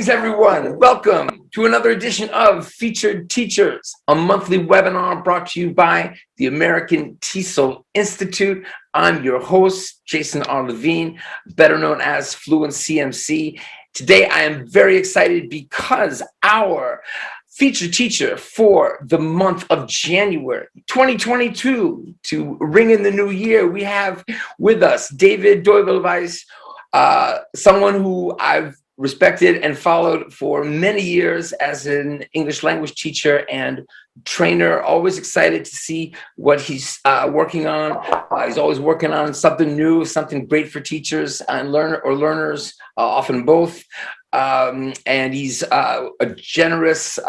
Greetings, everyone. Welcome to another edition of Featured Teachers, a monthly webinar brought to you by the American TESOL Institute. I'm your host, Jason R. Levine, better known as Fluent CMC. Today, I am very excited because our featured teacher for the month of January 2022, to ring in the new year, we have with us Deubelbeiss, someone who I've respected and followed for many years as an English language teacher and trainer. Always excited to see what he's working on. He's always working on something new, something great for teachers and learners, often both. And he's a generous,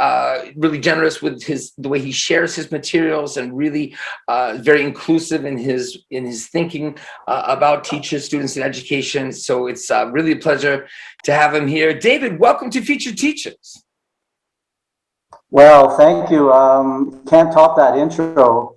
really generous with the way he shares his materials, and really very inclusive in his thinking about teachers, students, and education. So it's really a pleasure to have him here. David, welcome to Featured Teachers. Well, thank you. Can't top that intro.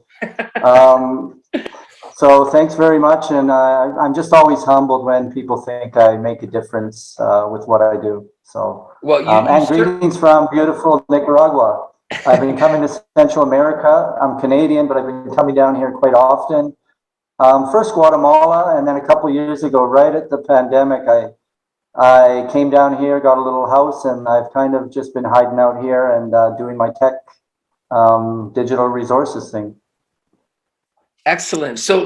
So thanks very much, and I'm just always humbled when people think I make a difference with what I do. So, well, and greetings from beautiful Nicaragua. I've been coming to Central America. I'm Canadian, but I've been coming down here quite often. First Guatemala, and then a couple of years ago, right at the pandemic, I came down here, got a little house, and I've kind of just been hiding out here and doing my tech digital resources thing. Excellent. So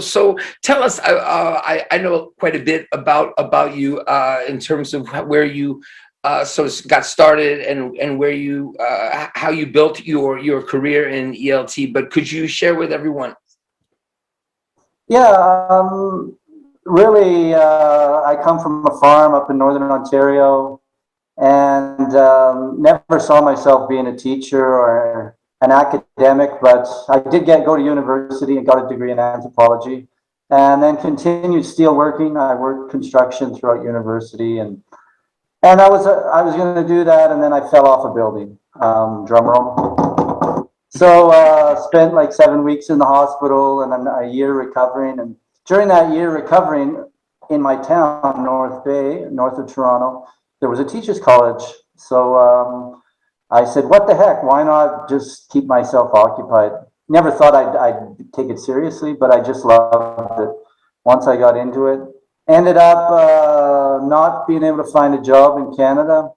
tell us. I know quite a bit about you in terms of where you got started and where you how you built your career in ELT. But could you share with everyone? Yeah, really. I come from a farm up in Northern Ontario, and never saw myself being a teacher or an academic, but I did go to university and got a degree in anthropology, and then continued steel working. I worked construction throughout university, and I was going to do that, and then I fell off a building. Drum roll. So spent like 7 weeks in the hospital, and then a year recovering. And during that year recovering, in my town, North Bay, north of Toronto, there was a teachers' college. So I said, what the heck, why not just keep myself occupied? Never thought I'd take it seriously, but I just loved it once I got into it. Ended up not being able to find a job in Canada.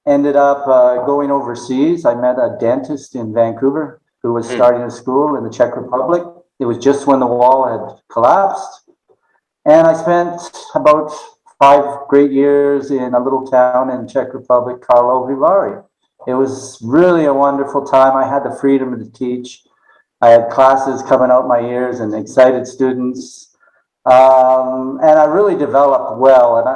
Ended up going overseas. I met a dentist in Vancouver who was starting a school in the Czech Republic. It was just when the wall had collapsed. And I spent about 5 great years in a little town in Czech Republic, Karlovy Vary. It was really a wonderful time. I had the freedom to teach. I had classes coming out my ears and excited students. And I really developed well. And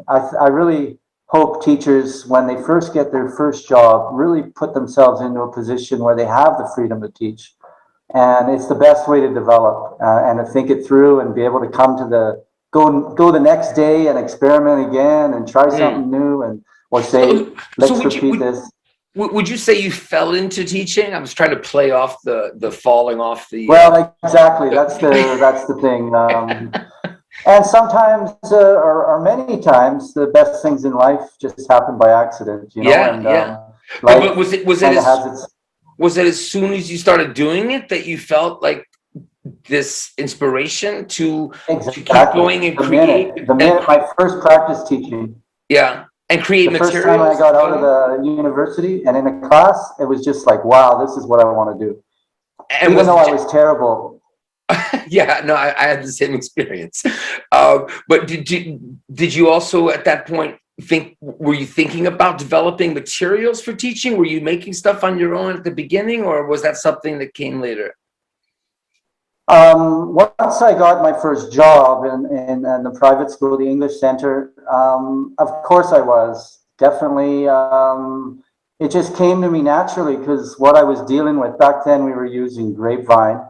I really hope teachers, when they first get their first job, really put themselves into a position where they have the freedom to teach. And it's the best way to develop and to think it through and be able to come to go the next day and experiment again and try something new, or say, let's repeat this. Would you say you fell into teaching? I was trying to play off the falling off the. Well, exactly. That's the thing. And sometimes, or many times, the best things in life just happen by accident. You know. Yeah. But was it as soon as you started doing it that you felt like this inspiration to keep going and create? The minute my first practice teaching. Yeah. And create materials. The first time I got out of the university and in a class, it was just like, wow, this is what I want to do. And even though I was terrible. Yeah, no, I had the same experience. But did you also at that point were you thinking about developing materials for teaching? Were you making stuff on your own at the beginning, or was that something that came later? Once I got my first job in the private school, the English Center, of course I was. Definitely, it just came to me naturally because what I was dealing with, back then we were using Grapevine.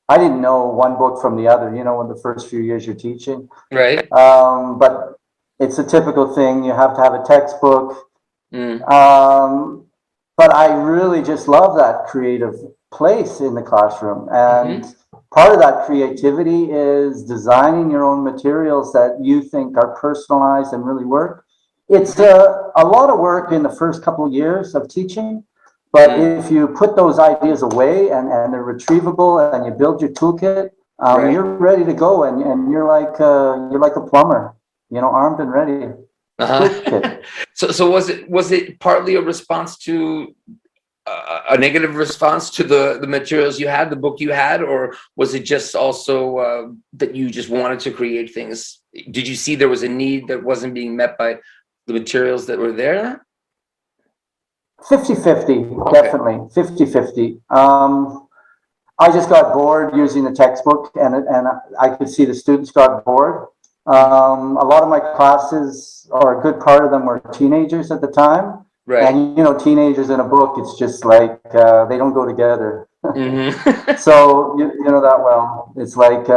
I didn't know one book from the other, in the first few years you're teaching. Right. But it's a typical thing. You have to have a textbook. But I really just love that creative place in the classroom. And part of that creativity is designing your own materials that you think are personalized and really work. It's a lot of work in the first couple of years of teaching, but if you put those ideas away and they're retrievable and you build your toolkit, Right. you're ready to go, and you're like a plumber, armed and ready. Uh-huh. Toolkit. So was it partly a response to a negative response to the materials you had, the book you had, or was it just also that you just wanted to create things? Did you see there was a need that wasn't being met by the materials that were there? 50-50, Okay. definitely 50-50. I just got bored using the textbook, and I could see the students got bored. A lot of my classes, or a good part of them, were teenagers at the time. Right. And teenagers in a book, it's just like they don't go together. Mm-hmm. So you know that well. It's like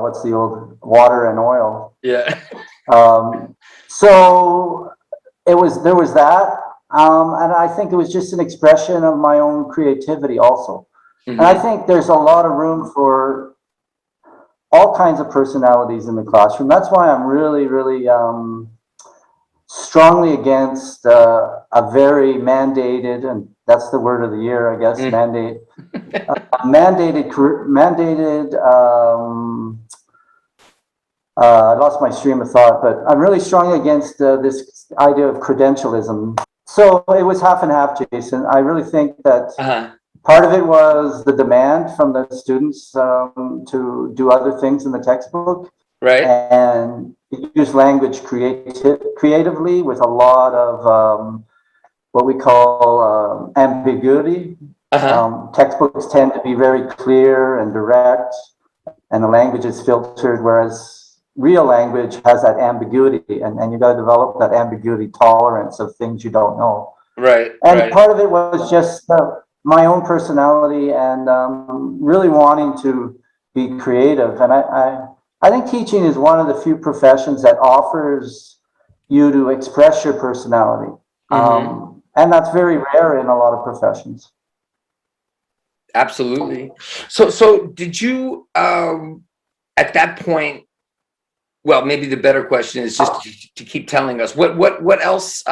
what's the old water and oil. Yeah. So there was that, and I think it was just an expression of my own creativity also. And I Mm-hmm. think there's a lot of room for all kinds of personalities in the classroom. That's why I'm really, really strongly against a very mandated, and that's the word of the year, I guess, mandated. I lost my stream of thought, but I'm really strongly against this idea of credentialism. So it was half and half, Jason. I really think that Uh-huh. part of it was the demand from the students to do other things in the textbook Right. and use language creatively with a lot of what we call ambiguity. Uh-huh. Textbooks tend to be very clear and direct, and the language is filtered, whereas real language has that ambiguity, and you got to develop that ambiguity tolerance of things you don't know. Right. And Right. part of it was just my own personality and really wanting to be creative. And I think teaching is one of the few professions that offers you to express your personality. Mm-hmm. And that's very rare in a lot of professions. Absolutely. So did you at that point, well, maybe the better question is just to keep telling us what else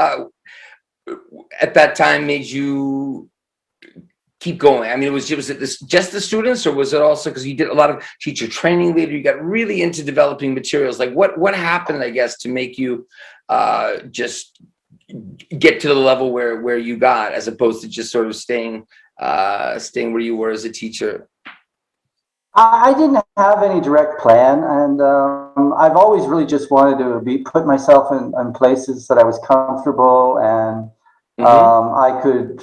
at that time made you keep going? I mean, was it this just the students, or was it also because you did a lot of teacher training later, you got really into developing materials? Like what happened, I guess, to make you just get to the level where you got, as opposed to just sort of staying where you were as a teacher? I didn't have any direct plan, and I've always really just wanted to put myself in places that I was comfortable and Mm-hmm. I could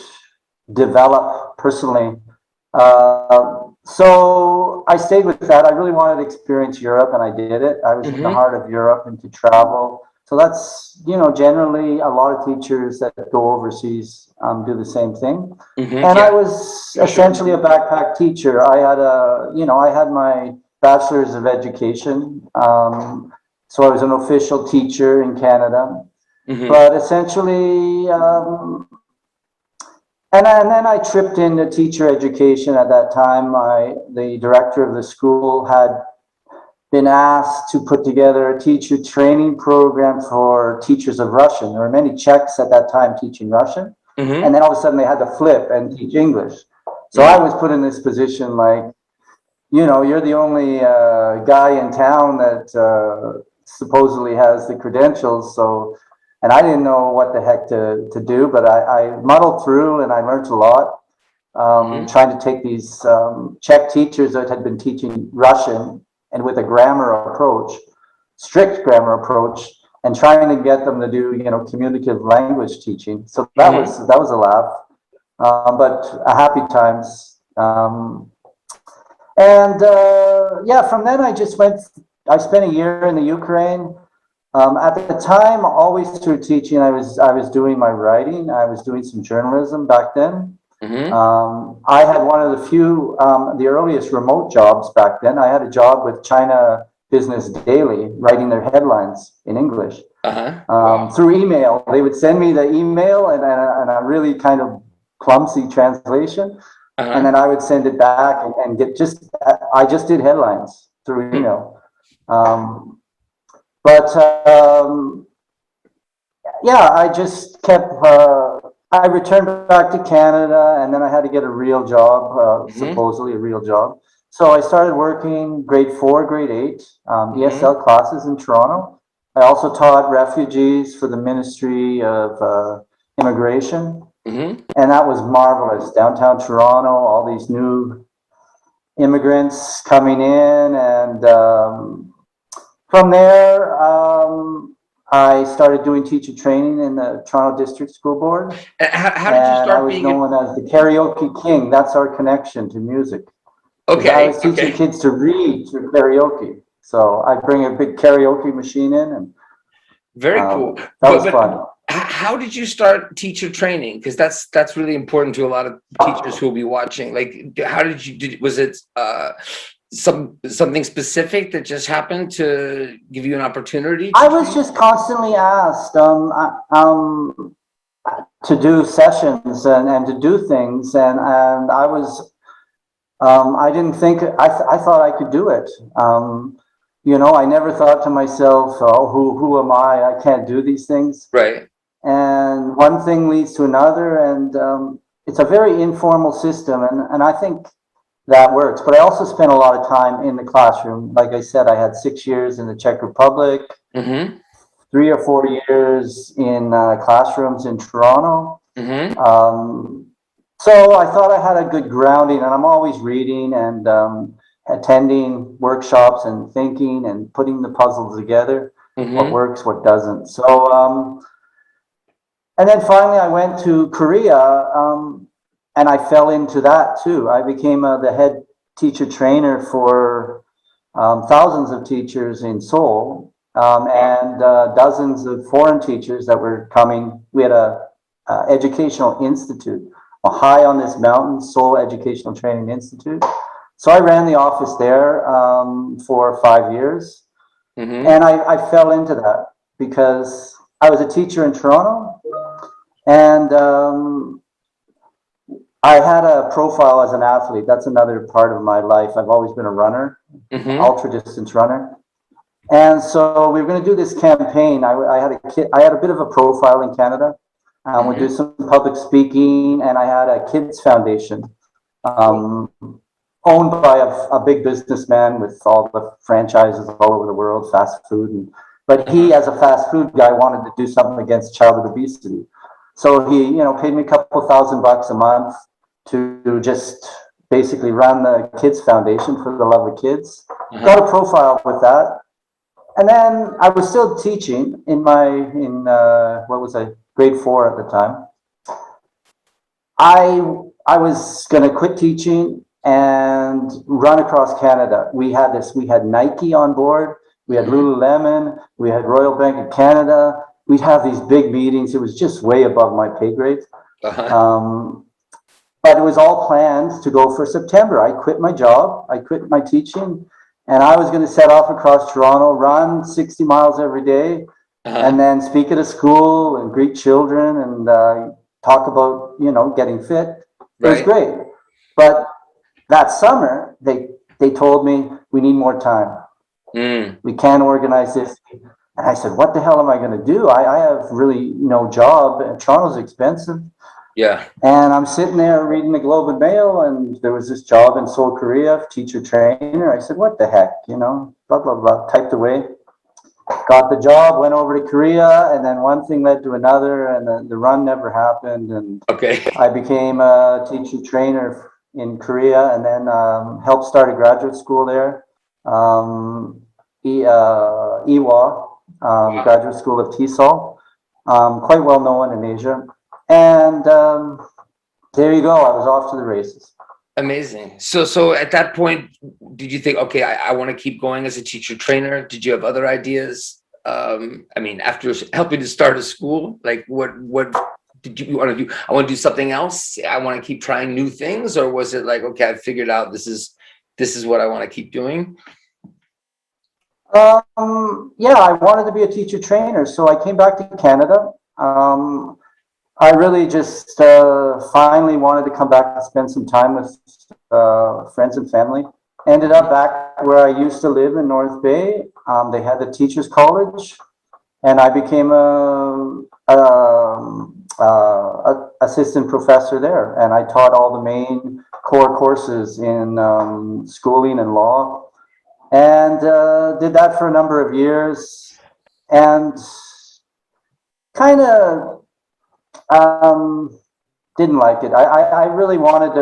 develop personally. So I stayed with that. I really wanted to experience Europe, and I did it. I was in the Mm-hmm. heart of Europe and could travel. So that's, generally a lot of teachers that go overseas do the same thing. Mm-hmm. And I Yeah. was For sure. essentially a backpack teacher. I had my bachelor's of education. So I was an official teacher in Canada. Mm-hmm. But essentially, and then I tripped into teacher education at that time. The director of the school had been asked to put together a teacher training program for teachers of Russian. There were many Czechs at that time teaching Russian. And Mm-hmm. then all of a sudden they had to flip and teach English. So I Mm-hmm. was put in this position like, you're the only guy in town that supposedly has the credentials. So, and I didn't know what the heck to do, but I muddled through and I learned a lot. Mm-hmm. Trying to take these Czech teachers that had been teaching Russian and with a strict grammar approach, and trying to get them to do, communicative language teaching. So Mm-hmm. that was a laugh, but a happy times. And yeah, from then I spent a year in the Ukraine. At the time, always through teaching, I was doing my writing. I was doing some journalism back then. Mm-hmm. I had one of the earliest remote jobs back then. I had a job with China Business Daily, writing their headlines in English Uh-huh. Wow. through email. They would send me the email and a really kind of clumsy translation, and Uh-huh. then I would send it back and I just did headlines through Hmm. email. Um, But yeah, I just kept. I returned back to Canada, and then I had to get a real job, Mm-hmm. supposedly a real job. So I started working grade 4, grade 8, Mm-hmm. ESL classes in Toronto. I also taught refugees for the Ministry of Immigration, Mm-hmm. and that was marvelous. Downtown Toronto, all these new immigrants coming in, and from there, I started doing teacher training in the Toronto District School Board, How did you and I start was being a, known as the karaoke king. That's our connection to music, because I okay, was teaching okay. kids to read through karaoke. So I bring a big karaoke machine in, and Very cool. that was fun. How did you start teacher training? Because that's really important to a lot of teachers who will be watching. Like, how did you did was it something specific that just happened to give you an opportunity I to was train? just constantly asked to do sessions and to do things, and I was I didn't think I thought I could do it. I never thought to myself, "Oh, who am I? I can't do these things." Right. And one thing leads to another, and it's a very informal system, and I think that works. But I also spent a lot of time in the classroom. Like I said, I had 6 years in the Czech Republic, Mm-hmm. 3 or 4 years in classrooms in Toronto. Mm-hmm. Um, so I thought I had a good grounding, and I'm always reading and attending workshops and thinking and putting the puzzle together. What Mm-hmm. works, what doesn't. So, and then finally I went to Korea, and I fell into that too. I became the head teacher trainer for thousands of teachers in Seoul, Wow. and dozens of foreign teachers that were coming. We had a educational institute high on this mountain, Seoul Educational Training Institute. So I ran the office there for 5 years, Mm-hmm. and I fell into that because I was a teacher in Toronto, and I had a profile as an athlete. That's another part of my life. I've always been a runner, Mm-hmm. ultra distance runner. And so we were going to do this campaign. I had a kid. I had a bit of a profile in Canada. We do Mm-hmm. some public speaking, and I had a kids foundation Cool. um, owned by a big businessman with all the franchises all over the world, fast food. But he, Uh-huh. as a fast food guy, wanted to do something against childhood obesity. So he, paid me a couple $1,000 a month to just basically run the kids foundation for the love of kids. Got Uh-huh. a profile with that, and then I was still teaching in what was I, grade 4 at the time. I was going to quit teaching and run across Canada. We had Nike on board, we had Mm-hmm. Lululemon, we had Royal Bank of Canada. We'd have these big meetings. It was just way above my pay grade. Uh-huh. Um, but it was all planned to go for September. I quit my job, I quit my teaching, and I was going to set off across Toronto, run 60 miles every day, and Uh-huh. then speak at a school and greet children and talk about, getting fit. It was Right. great. But that summer, they told me we need more time. Mm. We can't organize this. And I said, what the hell am I going to do? I have really no job, and Toronto's expensive. Yeah. And I'm sitting there reading the Globe and Mail, and there was this job in Seoul, Korea, teacher trainer. I said, what the heck, blah, blah, blah, typed away. Got the job, went over to Korea, and then one thing led to another, and the run never happened. And Okay. I became a teacher trainer in Korea, and then helped start a graduate school there, EWA, Wow. Graduate School of TESOL, quite well known in Asia. And there you go. I was off to the races. Amazing. So at that point, did you think, okay, I want to keep going as a teacher trainer? Did you have other ideas? I mean, after helping to start a school, like what did you want to do? I want to do something else. I want to keep trying new things, or was it like, okay, I figured out this is what I want to keep doing? Yeah, I wanted to be a teacher trainer, so I came back to Canada. I really just finally wanted to come back and spend some time with friends and family. Ended up back where I used to live in North Bay. They had the Teachers College, and I became a assistant professor there, and I taught all the main core courses in schooling and law, and did that for a number of years, and kind of didn't like it. I really wanted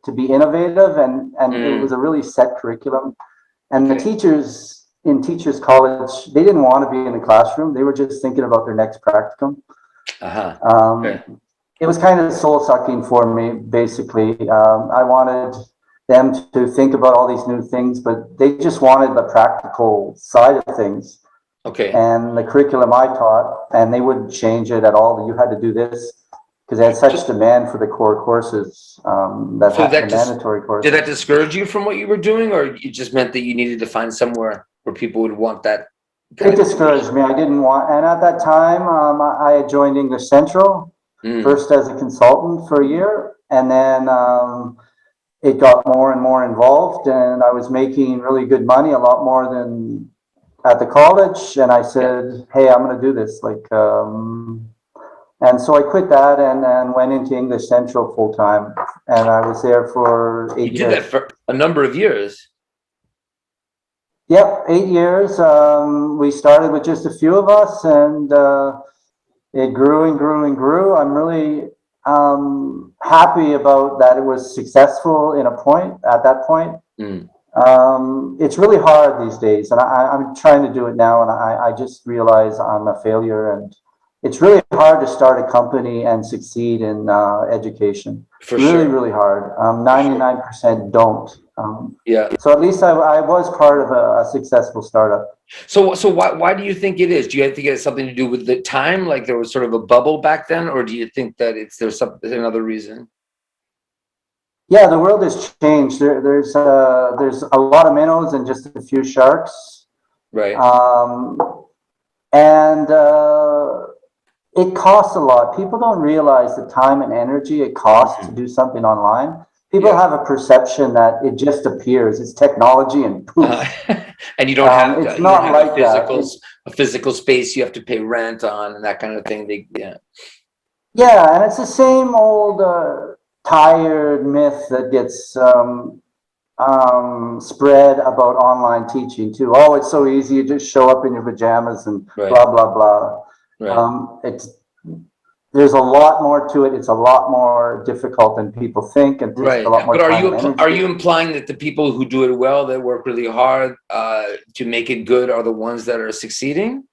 to be innovative, and it was a really set curriculum. And the teachers in Teachers College, they didn't want to be in the classroom. They were just thinking about their next practicum. It was kind of soul sucking for me, basically. I wanted them to think about all these new things, but they just wanted the practical side of things. And the curriculum I taught, and they wouldn't change it at all. You had to do this because they had such demand for the core courses, the mandatory courses. Did that discourage you from what you were doing, or it just meant that you needed to find somewhere where people would want that? It discouraged me. I didn't want, and at that time, I had joined English Central, first as a consultant for a year, and then it got more and more involved, and I was making really good money, a lot more than at the college, and I said, hey, I'm going to do this. And so I quit that and went into English Central full time, and I was there for 8 years. You did that for a number of years. Yep, 8 years. We started with just a few of us, and it grew and grew and grew. I'm really happy about that. It was successful at that point. It's really hard these days, and I'm trying to do it now, and I just realize I'm a failure, and it's really hard to start a company and succeed in education. Really hard. 99% don't. So at least I was part of a successful startup. So why do you think it is? Do you think it has something to do with the time? Like there was sort of a bubble back then, or do you think that there's another reason? Yeah, the world has changed. There's a lot of minnows and just a few sharks. Right. And it costs a lot. People don't realize the time and energy it costs to do something online. People have a perception that it just appears. It's technology and poof. And you don't have it's not like a physical space you have to pay rent on and that kind of thing. Yeah, and it's the same old tired myth that gets spread about online teaching too. Oh, it's so easy. You just show up in your pajamas and blah, blah, blah. There's a lot more to it. It's a lot more difficult than people think, and takes a lot more time and energy. Are you implying that the people who do it well, that work really hard to make it good, are the ones that are succeeding?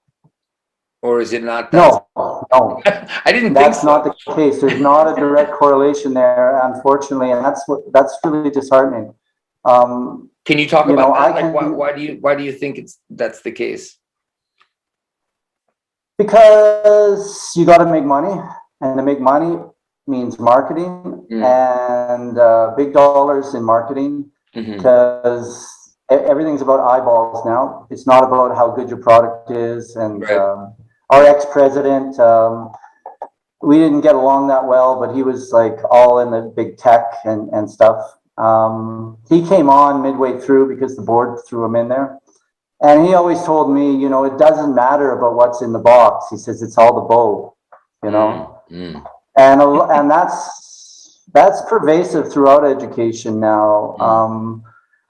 Or is it not that? No. I didn't think that's so. Not the case. There's not a direct correlation there, unfortunately, and that's really disheartening. Can you talk about that? Why do you think that's the case? Because you got to make money, and to make money means marketing and big dollars in marketing, because everything's about eyeballs now. It's not about how good your product is. And our ex-president, we didn't get along that well, but he was like all in the big tech and stuff. He came on midway through because the board threw him in there. And he always told me, it doesn't matter about what's in the box. He says, it's all the bow, And that's pervasive throughout education now.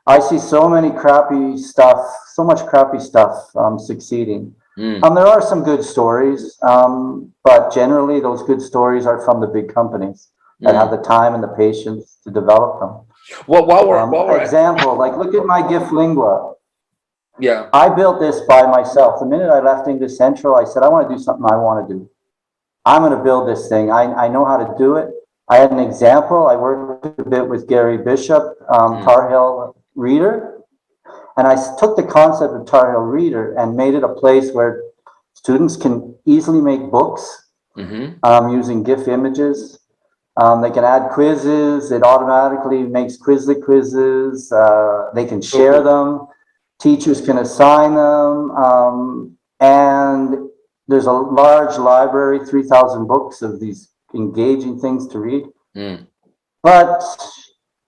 I see so much crappy stuff succeeding. There are some good stories, but generally those good stories are from the big companies that have the time and the patience to develop them. Well, while we're example, like look at my GIF Lingua. Yeah. I built this by myself. The minute I left English Central, I said, I want to do something I want to do. I'm going to build this thing. I know how to do it. I had an example. I worked a bit with Gary Bishop, Tar Heel Reader. And I took the concept of Tar Heel Reader and made it a place where students can easily make books using GIF images. They can add quizzes. It automatically makes Quizlet quizzes. They can share them. Teachers can assign them. And there's a large library, 3,000 books of these engaging things to read. But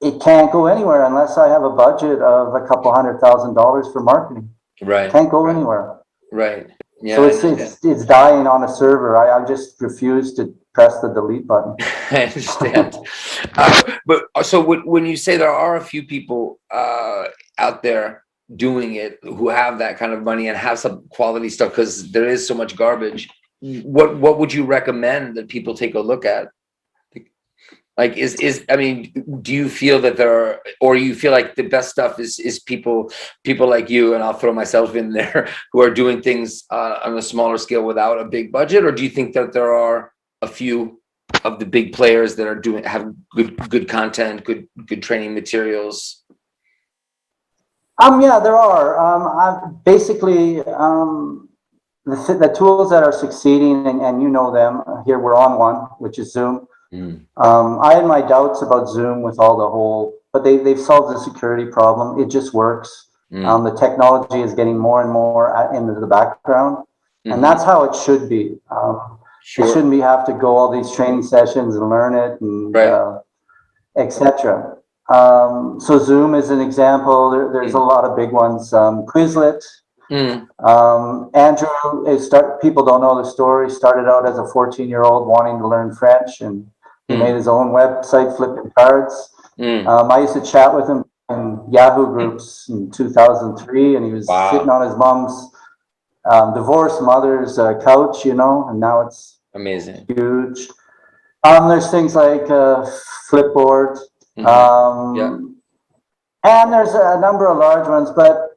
it can't go anywhere unless I have a budget of a couple $100,000 for marketing. Right. Can't go Right. anywhere. Right. Yeah, So I understand. it's dying on a server. I just refuse to press the delete button. I understand. But so when you say there are a few people out there doing it who have that kind of money and have some quality stuff, because there is so much garbage, what would you recommend that people take a look at? Like, I mean, do you feel that there are, or you feel like the best stuff is people like you, and I'll throw myself in there, who are doing things on a smaller scale without a big budget? Or do you think that there are a few of the big players that are have good content, good training materials? Yeah, there are. I've basically, the tools that are succeeding, and you know them, here we're on one, which is Zoom. I had my doubts about Zoom with all the whole, but they've solved the security problem. It just works. The technology is getting more and more into the background, and that's how it should be. It shouldn't be have to go all these training sessions and learn it, and etc. So Zoom is an example. There's a lot of big ones. Quizlet. Andrew people don't know the story. Started out as a 14-year-old wanting to learn French, and he made his own website flipping cards. I used to chat with him in Yahoo groups in 2003, and he was sitting on his mom's divorced mother's couch, and now it's amazing, huge. There's things like Flipboard, and there's a number of large ones, but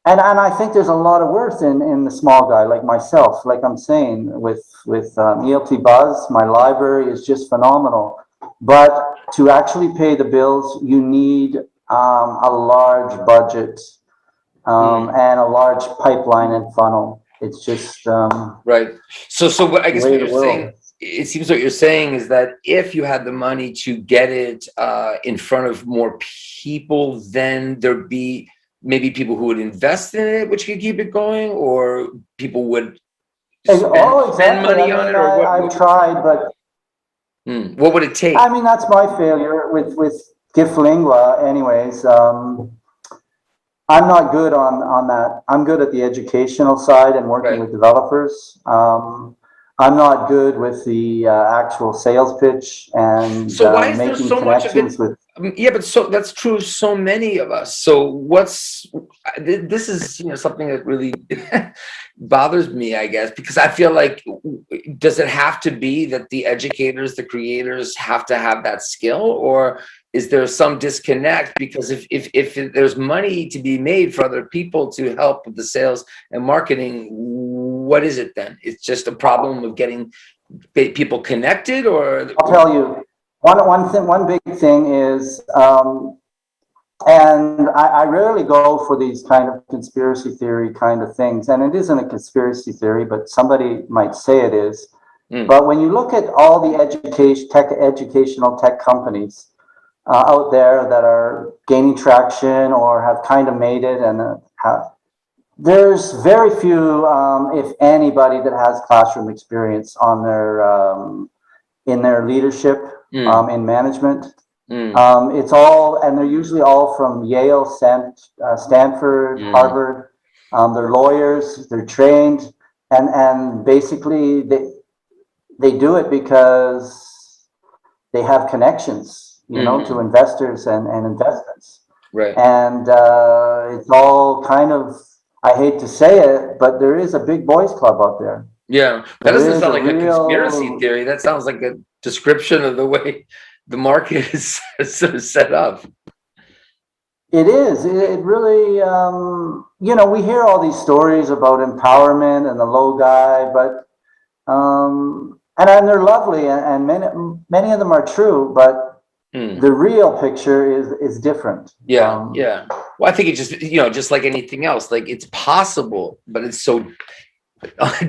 and I think there's a lot of worth in the small guy like myself. Like I'm saying, with ELT Buzz, my library is just phenomenal. But to actually pay the bills, you need a large budget and a large pipeline and funnel. It's just right. So what, I guess what you're saying, world. it seems what you're saying is that if you had the money to get it in front of more people, then there'd be maybe people who would invest in it, which could keep it going, or people would spend money on it, or what? I've tried, but what would it take? I mean, that's my failure with GIF Lingua. Anyways, I'm not good on that. I'm good at the educational side and working with developers. I'm not good with the actual sales pitch and so why is there making so much of it? with. Yeah, but so that's true of so many of us. So this is something that really bothers me, I guess, because I feel like, does it have to be that the educators, the creators, have to have that skill, or is there some disconnect? Because if there's money to be made for other people to help with the sales and marketing, what is it then? It's just a problem of getting people connected, or? I'll tell you, one big thing is, and I rarely go for these kind of conspiracy theory kind of things, and it isn't a conspiracy theory, but somebody might say it is. But when you look at all the educational tech companies out there that are gaining traction or have kind of made it, and there's very few, if anybody, that has classroom experience on their in their leadership, in management. It's all, and they're usually all from Yale, Stanford, Harvard. They're lawyers, they're trained, and basically they do it because they have connections, to investors and investments. Right. And it's all kind of, I hate to say it, but there is a big boys club out there. Yeah, that doesn't sound like a conspiracy theory. That sounds like a description of the way the market is sort of set up. It is. It really, we hear all these stories about empowerment and the low guy, but and they're lovely, and many of them are true, but the real picture is different. Yeah, yeah. Well, I think it's just just like anything else. Like, it's possible, but it's so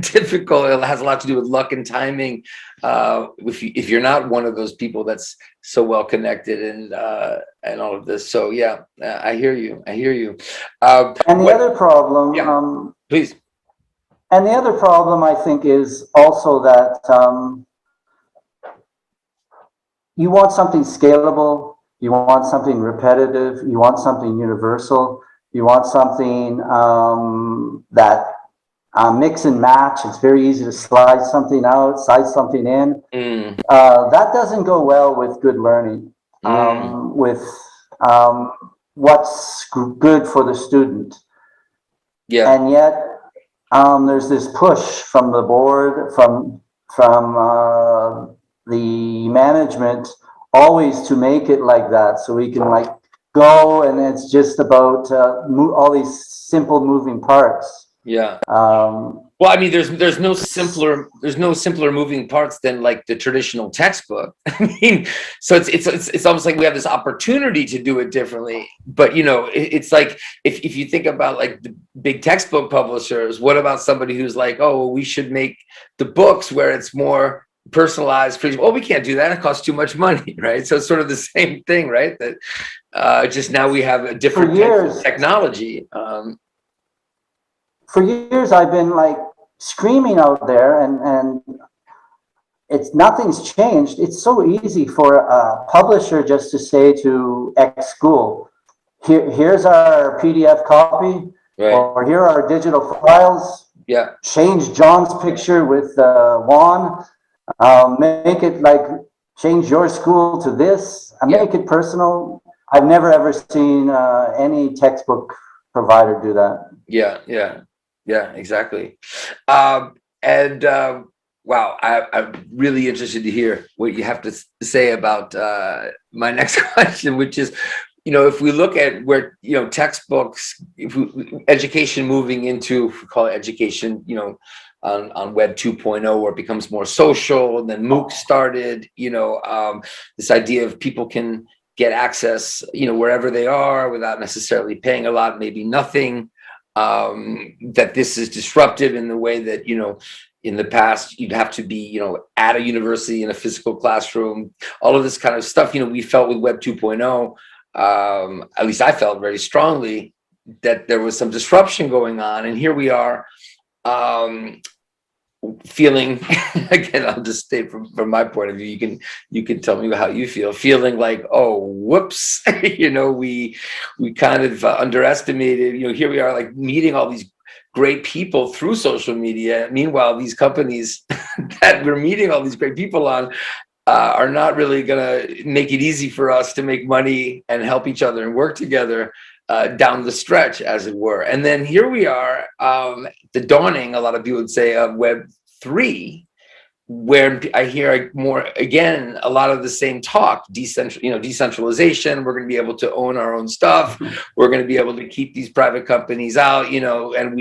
difficult. It has a lot to do with luck and timing. If you're not one of those people that's so well connected and all of this. So yeah, I hear you. And the other problem, please. And the other problem, I think, is also that you want something scalable, You want something repetitive. You want something universal. You want something that mix and match. It's very easy to slide something out, slide something in. That doesn't go well with good learning, with what's good for the student. Yeah. And yet there's this push from the board, from the management, always to make it like that, so we can like go and it's just about all these simple moving parts. Yeah. Well, I mean, there's no simpler moving parts than like the traditional textbook. I mean, so it's almost like we have this opportunity to do it differently. But you know, it's like if you think about like the big textbook publishers, what about somebody who's like, oh, we should make the books where it's more personalized? Well, we can't do that. It costs too much money, right? So it's sort of the same thing, right? That just now we have a different type of technology. For years, I've been like screaming out there, and nothing's changed. It's so easy for a publisher just to say to X school, here's our PDF copy, right, or here are our digital files. Yeah. Change John's picture with Juan. Make it like, change your school to this. Make it personal. I've never ever seen any textbook provider do that. Yeah, exactly. Wow, I'm really interested to hear what you have to say about my next question, which is, you know, if we look at where, you know, textbooks, education moving into, if we call it education, you know, on Web 2.0, where it becomes more social, and then MOOC started, you know, this idea of people can get access, you know, wherever they are without necessarily paying a lot, maybe nothing. That this is disruptive in the way that, you know, in the past, you'd have to be, you know, at a university in a physical classroom, all of this kind of stuff. You know, we felt with Web 2.0, at least I felt very strongly that there was some disruption going on. And here we are feeling, again, I'll just state from my point of view, you can tell me how you feel, feeling like, oh, whoops, you know, we kind of underestimated, you know, here we are like meeting all these great people through social media. Meanwhile, these companies that we're meeting all these great people on are not really gonna make it easy for us to make money and help each other and work together down the stretch, as it were. And then here we are, the dawning, a lot of people would say, of Web 3, where I hear more, again, a lot of the same talk, decentralization. We're going to be able to own our own stuff. We're going to be able to keep these private companies out, you know, and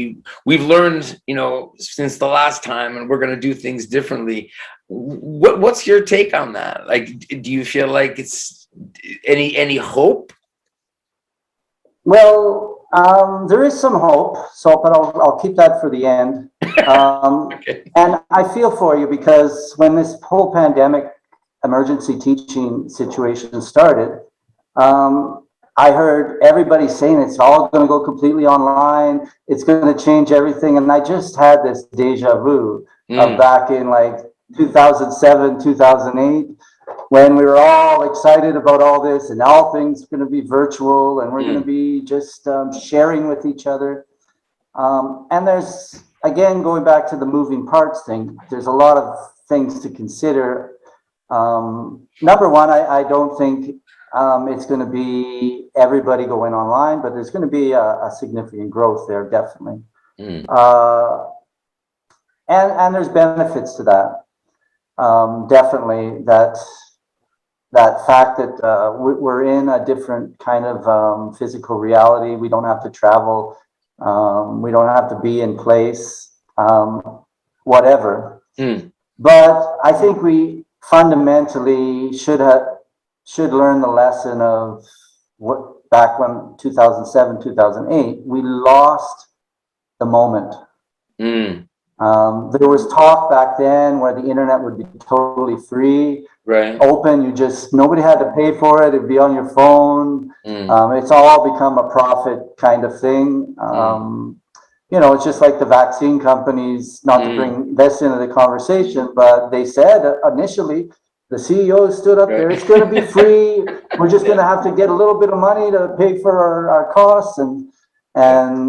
we've learned, you know, since the last time, and we're going to do things differently. What's your take on that? Like, do you feel like it's any hope? Well, there is some hope, but I'll keep that for the end. Okay. And I feel for you, because when this whole pandemic emergency teaching situation started, I heard everybody saying it's all going to go completely online. It's going to change everything. And I just had this deja vu of back in like 2007, 2008. When we were all excited about all this, and all things are going to be virtual, and we're going to be just sharing with each other. And there's, again, going back to the moving parts thing, there's a lot of things to consider. Number one, I don't think it's going to be everybody going online, but there's going to be a significant growth there, definitely. And there's benefits to that. Definitely that fact that we're in a different kind of physical reality. We don't have to travel. We don't have to be in place, whatever. But I think we fundamentally should learn the lesson of what back when 2007, 2008, we lost the moment. There was talk back then where the internet would be totally free, right? Open, nobody had to pay for it. It'd be on your phone. It's all become a profit kind of thing. You know, it's just like the vaccine companies, not to bring this into the conversation, but they said initially The CEO stood up there. Right. It's going to be free. We're just going to have to get a little bit of money to pay for our costs, and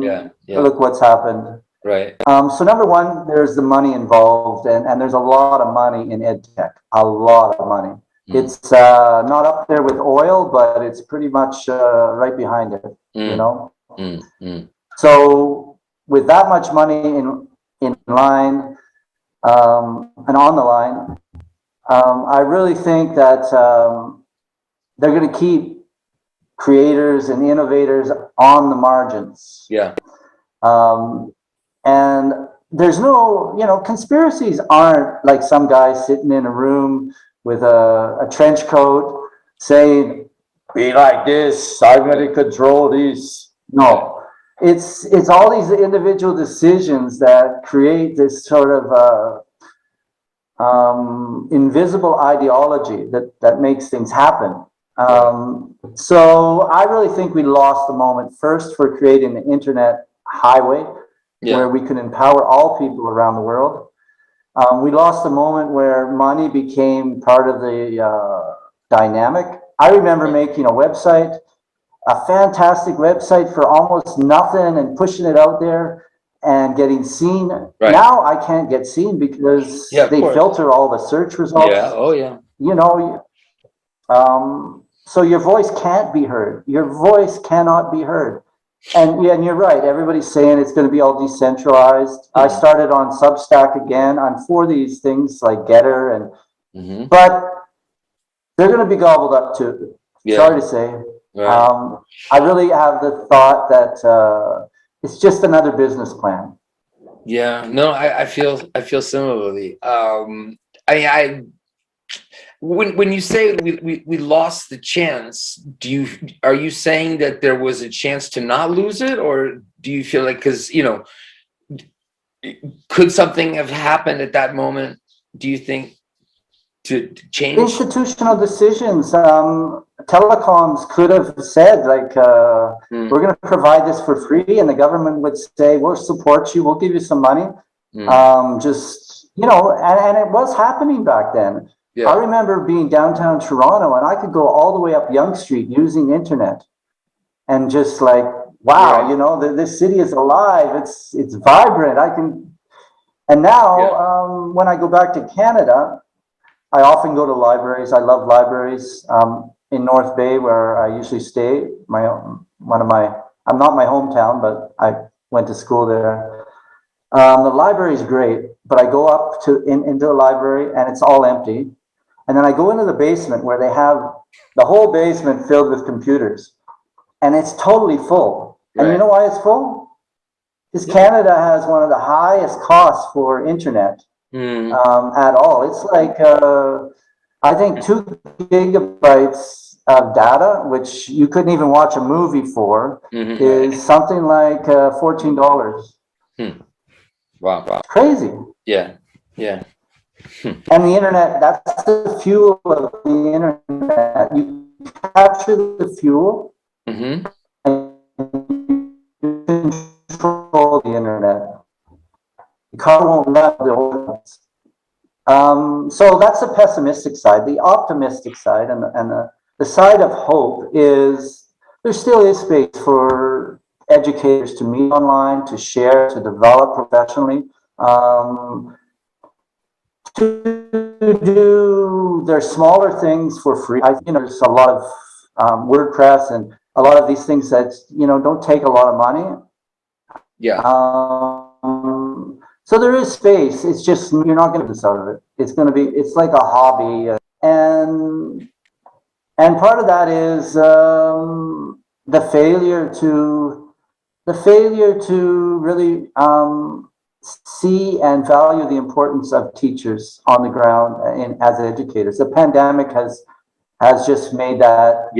Yeah. look what's happened. Right. So number one, there's the money involved, and there's a lot of money in ed tech. A lot of money. It's not up there with oil, but it's pretty much right behind it. You know. So with that much money in line and on the line. I really think that they're going to keep creators and innovators on the margins. Yeah. And there's no, conspiracies aren't like some guy sitting in a room with a trench coat saying, be like this, I'm going to control these. No, it's all these individual decisions that create this sort of invisible ideology that makes things happen. So I really think we lost the moment first for creating an internet highway where we can empower all people around the world. We lost the moment where money became part of the dynamic. I remember making a website, a fantastic website for almost nothing and pushing it out there and getting seen. Right. Now I can't get seen because they filter all the search results. Yeah. Oh, yeah. So your voice can't be heard. Your voice cannot be heard. And you're right. Everybody's saying it's going to be all decentralized. I started on Substack again. I'm for these things like Getter but they're going to be gobbled up too. Sorry to say. Right. I really have the thought that it's just another business plan. Yeah, no, I feel similarly. When you say we lost the chance, are you saying that there was a chance to not lose it, or do you feel like, because could something have happened at that moment, do you think, to change institutional decisions? Telecoms could have said, like, we're going to provide this for free, and the government would say, we'll support you, we'll give you some money. Just, and it was happening back then. I remember being downtown Toronto, and I could go all the way up Yonge Street using internet, and just like, wow, this city is alive, it's vibrant. And now when I go back to Canada, I often go to libraries. I love libraries. In North Bay, where I usually stay, I'm not my hometown, but I went to school there. The library is great, but I go up into a library and it's all empty. And then I go into the basement where they have the whole basement filled with computers, and it's totally full. Right. And you know why it's full? Because Canada has one of the highest costs for internet at all. It's like, I think 2 gigabytes of data, which you couldn't even watch a movie for, is something like $14. Wow. It's crazy. Yeah. And the internet, that's the fuel of the internet. You capture the fuel and you control the internet. The car won't let the ordinance. So that's the pessimistic side. The optimistic side and the side of hope is there still is space for educators to meet online, to share, to develop professionally, to do their smaller things for free. There's a lot of WordPress and a lot of these things that don't take a lot of money. Yeah. So there is space. It's just you're not going to get this out of it. It's like a hobby, and part of that is the failure to really see and value the importance of teachers on the ground as educators. The pandemic has just made that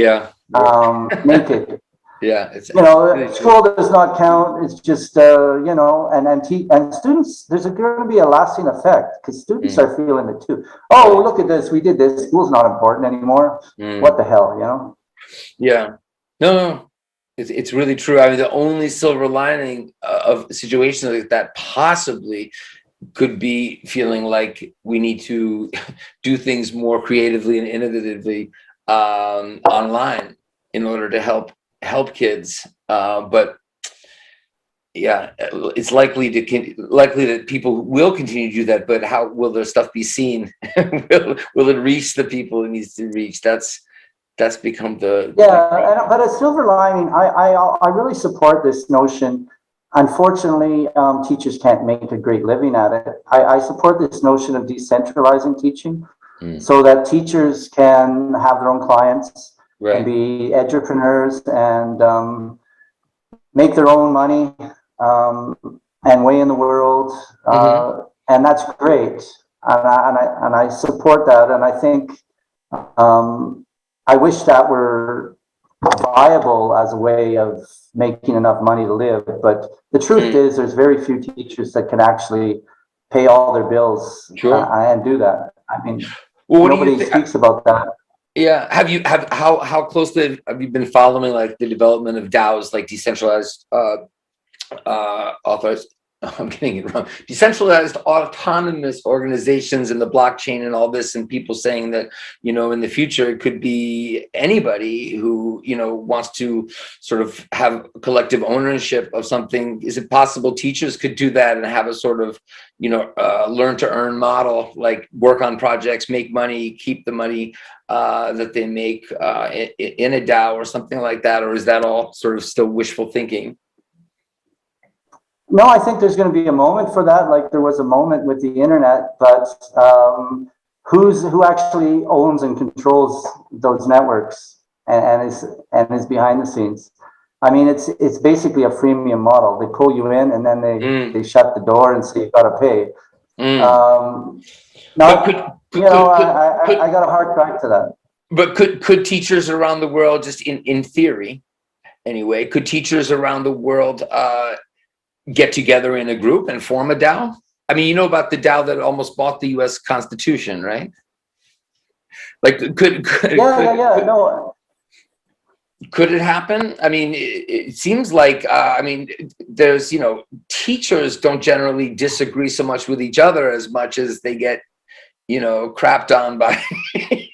naked. Yeah, it's school does not count. It's just and students. There's going to be a lasting effect because students are feeling it too. Oh, look at this! We did this. School's not important anymore. What the hell, Yeah, no, it's really true. I mean, the only silver lining of situations like that possibly could be feeling like we need to do things more creatively and innovatively online in order to help kids. But yeah, it's likely that people will continue to do that. But how will their stuff be seen? will it reach the people it needs to reach? That's become the but a silver lining, I really support this notion. Unfortunately, teachers can't make a great living at it. I support this notion of decentralizing teaching so that teachers can have their own clients and be entrepreneurs and make their own money and way in the world. And that's great. And I support that. And I think I wish that were viable as a way of making enough money to live. But the truth is there's very few teachers that can actually pay all their bills and do that. I mean, nobody speaks about that. Yeah. How closely have you been following like the development of DAOs, like decentralized authors? I'm getting it wrong. Decentralized autonomous organizations and the blockchain and all this, and people saying that, in the future, it could be anybody who, wants to sort of have collective ownership of something. Is it possible teachers could do that and have a sort of, learn to earn model, like work on projects, make money, keep the money that they make in a DAO or something like that? Or is that all sort of still wishful thinking? No, I think there's going to be a moment for that, like there was a moment with the internet, but who actually owns and controls those networks and is behind the scenes? I mean, it's basically a freemium model. They pull you in and then they shut the door and say you got to pay. I got a hard crack to that. But could teachers around the world, just in theory, anyway, could teachers around the world get together in a group and form a DAO? I mean, you know about the DAO that almost bought the U.S. Constitution, right? Like, could it happen? I mean, it seems like, there's, teachers don't generally disagree so much with each other as much as they get, crapped on by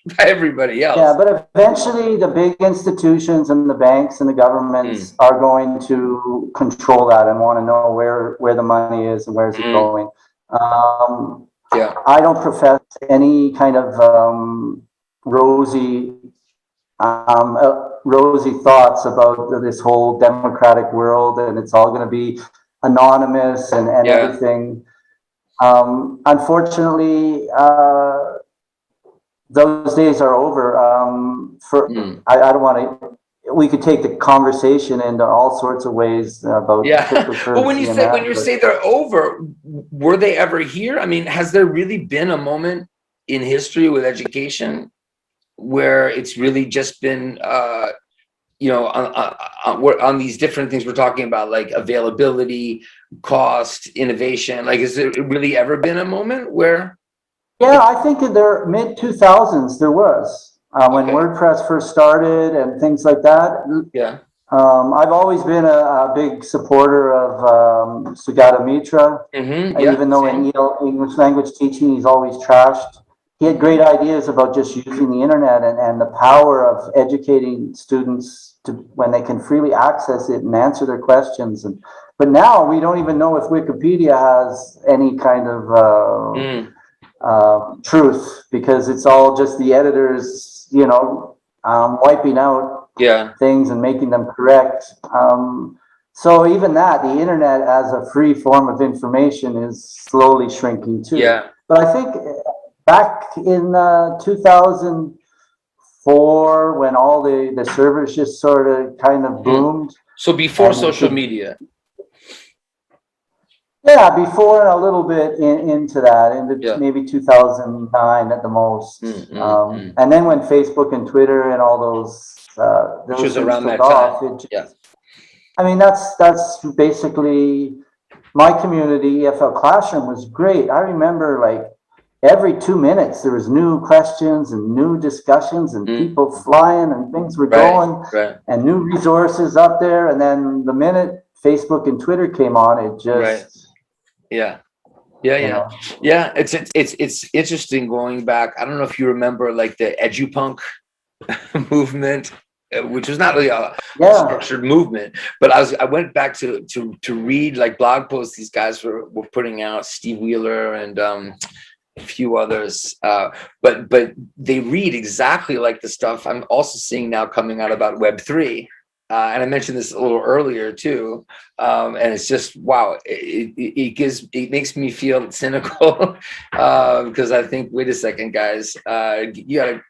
by everybody else. Yeah, but eventually the big institutions and the banks and the governments are going to control that and want to know where the money is and where's it going. I don't profess any kind of rosy thoughts about this whole democratic world and it's all going to be anonymous and everything. Unfortunately, those days are over. I don't want to. We could take the conversation into all sorts of ways about cryptocurrency. But when you say they're over, were they ever here? I mean, has there really been a moment in history with education where it's really just been, on these different things we're talking about, like availability, cost, innovation? Like, has there really ever been a moment where? Yeah, I think in the mid-2000s there was, when WordPress first started and things like that. Yeah. I've always been a big supporter of Sugata Mitra, even though in English language teaching he's always trashed. He had great ideas about just using the internet and the power of educating students to when they can freely access it and answer their questions. But now we don't even know if Wikipedia has any kind of truth, because it's all just the editors, wiping out things and making them correct. So even that, the internet as a free form of information is slowly shrinking too. Yeah. But I think back in 2004, when all the servers just sort of kind of boomed. So before social media. Yeah, before and a little bit into that, maybe 2009 at the most. And then when Facebook and Twitter and all those was around that off, time. I mean, that's basically my community. EFL Classroom was great. I remember like every 2 minutes there was new questions and new discussions and people flying and things were going and new resources up there. And then the minute Facebook and Twitter came on, it just Yeah, you yeah, know. yeah. It's interesting going back. I don't know if you remember like the Edupunk movement, which was not really a Yeah. structured movement, but I went back to read like blog posts these guys were putting out, Steve Wheeler and a few others, but they read exactly like the stuff I'm also seeing now coming out about Web3. And I mentioned this a little earlier too, and it's just wow. It makes me feel cynical because I think, wait a second, guys, you got to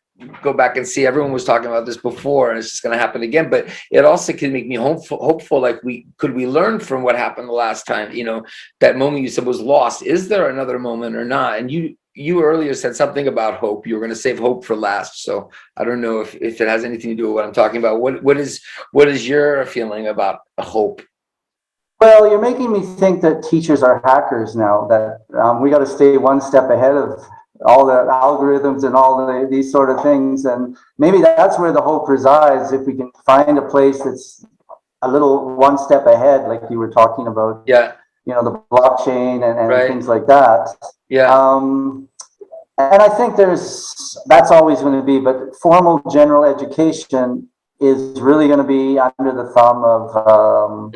go back and see. Everyone was talking about this before, and it's just going to happen again. But it also can make me hopeful. Like we learn from what happened the last time. You know, that moment you said was lost. Is there another moment or not? And you earlier said something about hope. You were going to save hope for last. So I don't know if it has anything to do with what I'm talking about. What is your feeling about hope? Well, you're making me think that teachers are hackers now, that we got to stay one step ahead of all the algorithms and all these sort of things. And maybe that's where the hope resides, if we can find a place that's a little one step ahead, like you were talking about, Yeah. you know, the blockchain and Right. things like that. Yeah. And I think that's always going to be, but formal general education is really going to be under the thumb of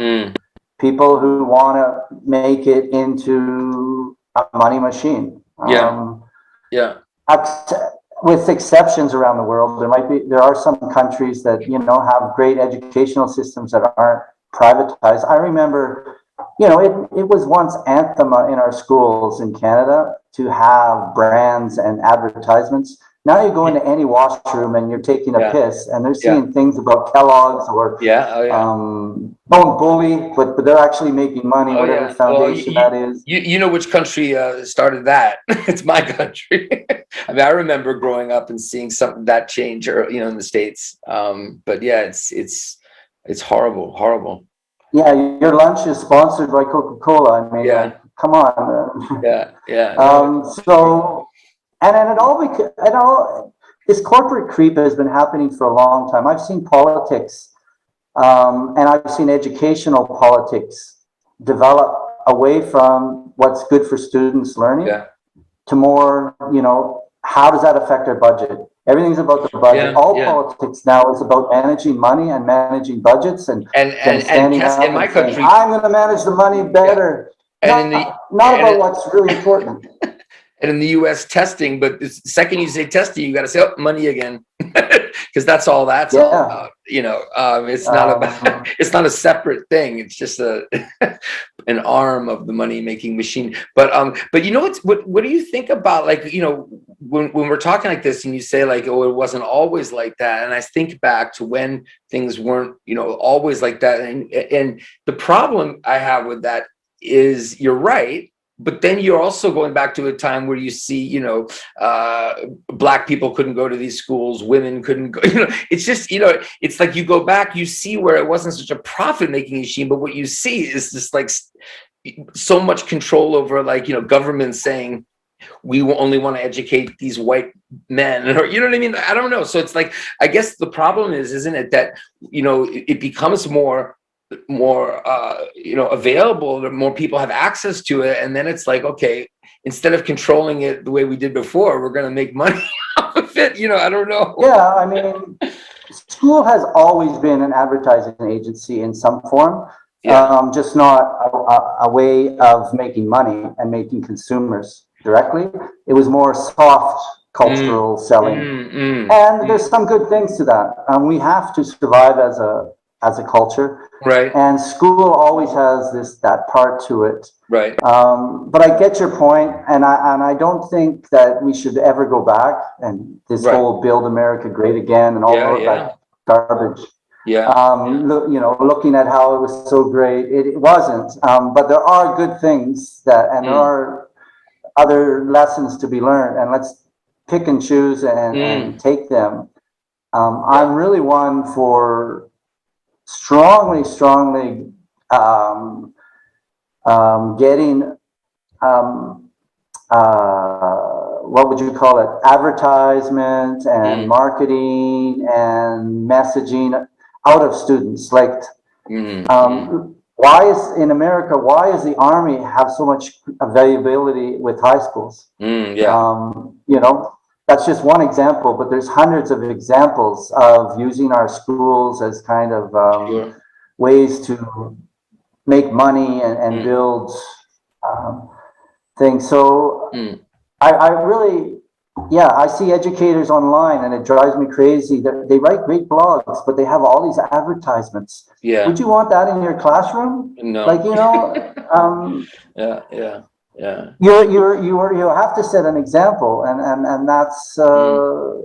people who want to make it into a money machine. Yeah. Yeah. With exceptions around the world, there are some countries that, you know, have great educational systems that aren't privatized. I remember, you know, it was once anathema in our schools in Canada to have brands and advertisements. Now you go into any washroom and you're taking a Yeah. piss, and they're Yeah. seeing things about Kellogg's or Yeah. Oh yeah. don't bully, but they're actually making money, Oh whatever yeah. Well, foundation that is. you know which country started that? It's my country. I mean, I remember growing up and seeing something that change, or you know, in the States. But yeah, it's horrible, horrible. Yeah, your lunch is sponsored by Coca-Cola. I mean, Yeah. come on. Yeah. Yeah. No. So, and then it all, this corporate creep has been happening for a long time. I've seen politics, and I've seen educational politics develop away from what's good for students learning Yeah. to more, you know, how does that affect our budget? Everything's about the budget. Yeah. All Yeah. politics now is about managing money and managing budgets and And standing in up my and saying, country, I'm going to manage the money yeah. better. And in the Not and about what's really important. and in the U.S. testing, but the second you say testing, you got to say, oh, money again, because that's all Yeah. about. You know, it's not Um, about it's not a separate thing. It's just an arm of the money making machine. But you know what do you think about, like, you know, when we're talking like this and you say like, oh, it wasn't always like that, and I think back to when things weren't, you know, always like that, and the problem I have with that is you're right, but then you're also going back to a time where you see, you know, black people couldn't go to these schools, women couldn't go, you know, it's just, you know, it's like you go back, you see where it wasn't such a profit making machine, but what you see is just like so much control over, like, you know, government saying, we only want to educate these white men, or you know what I mean? I don't know. So it's like, I guess the problem is, isn't it, that, you know, it becomes more you know, available, the more people have access to it, and then it's like, okay, instead of controlling it the way we did before, we're going to make money off of it, you know. I don't know. yeah, I mean, school has always been an advertising agency in some form, just not a way of making money and making consumers directly. It was more soft cultural selling. And there's some good things to that. We have to survive as a culture, Right. and school always has that part to it. Right. But I get your point, and I don't think that we should ever go back and this whole "Build America Great Again" and all that garbage. Yeah. You know, looking at how it was so great, it wasn't. But there are good things and there are other lessons to be learned, and let's pick and choose and take them. I'm really one for strongly getting what would you call it, advertisement and marketing and messaging out of students, like why is in America, why is the Army have so much availability with high schools? Yeah. You know, that's just one example, but there's hundreds of examples of using our schools as kind of Sure. ways to make money and Mm, build things. So mm, I really, yeah, I see educators online and it drives me crazy. They write great blogs, but they have all these advertisements. Would yeah. you want that in your classroom? No. Like, you know, Yeah. Yeah. Yeah. you have to set an example, and that's Mm,